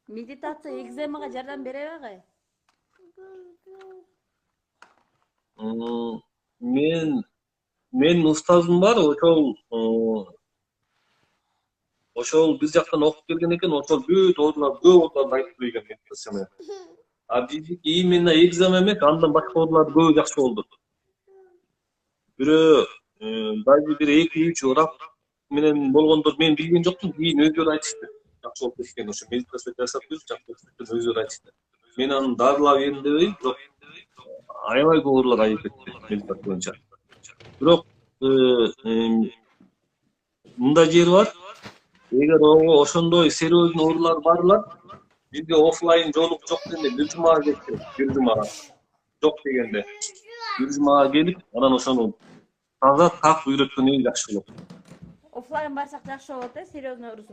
Медитация экземага жардам береби агай? М, Мен устазым бар, ошол биз жактан окуп келген экен, ошол көп ооруларды айтып берген медитацияны. А биздики именно экзема эмес, андан башка оорулар көбү жакшы болду. Бирөө даже бир 2-3 врач менен болгондор мен билген жокмун, кийин өздөрү айтышты. Жакшы болуп кеткен, ошо медитация жасап берип жакшы болуп кеткен өздөрү айтышты. Мен аны дарылап едим дебейм, бирок аябай көп оорулар айыгып кетти медитация боюнча. Бирок мындай жери бар. Эгер ошондой серьезный оорулар барлар, бизде оффлайн жолугу жок дегенде бир жумага келип керек, бир жумага. Жок дегенде бир жумага келип, анан ошону таза так үйрөткөн эң жакшы болот. Оффлайн барсак жакшы болот серьезный